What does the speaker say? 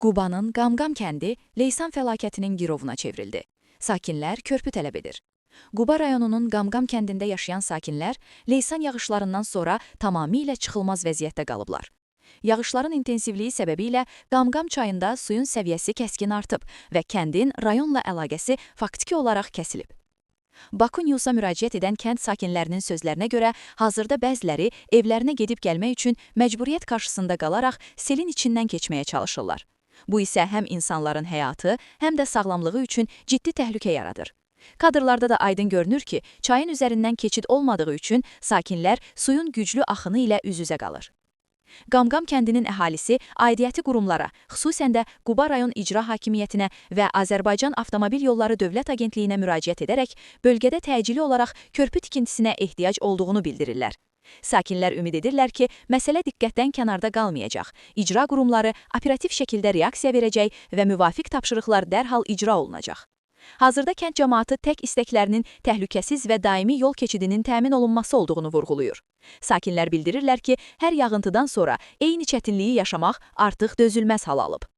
Qubanın Qamqam kəndi Leysan fəlakətinin girovuna çevrildi. Sakinlər körpü tələb edir. Quba rayonunun Qamqam kəndində yaşayan sakinlər Leysan yağışlarından sonra tamamilə çıxılmaz vəziyyətdə qalıblar. Yağışların intensivliyi səbəbilə Qamqam çayında suyun səviyyəsi kəskin artıb və kəndin rayonla əlaqəsi faktiki olaraq kəsilib. Baku Newsa müraciət edən kənd sakinlərinin sözlərinə görə, hazırda bəziləri evlərinə gedib gəlmək üçün məcburiyyət qarşısında qalaraq selin içindən keçməyə çalışırlar. Bu isə həm insanların həyatı, həm də sağlamlığı üçün ciddi təhlükə yaradır. Kadrlarda da aydın görünür ki, çayın üzərindən keçid olmadığı üçün sakinlər suyun güclü axını ilə üz-üzə qalır. Qamqam kəndinin əhalisi aidiyyəti qurumlara, xüsusən də Quba rayon icra hakimiyyətinə və Azərbaycan Avtomobil Yolları Dövlət Agentliyinə müraciət edərək bölgədə təcili olaraq körpü tikintisinə ehtiyac olduğunu bildirirlər. Sakinlər ümid edirlər ki, məsələ diqqətdən kənarda qalmayacaq, icra qurumları operativ şəkildə reaksiya verəcək və müvafiq tapşırıqlar dərhal icra olunacaq. Hazırda kənd cəmaatı tək istəklərinin təhlükəsiz və daimi yol keçidinin təmin olunması olduğunu vurğulayır. Sakinlər bildirirlər ki, hər yağıntıdan sonra eyni çətinliyi yaşamaq artıq dözülməz hal alıb.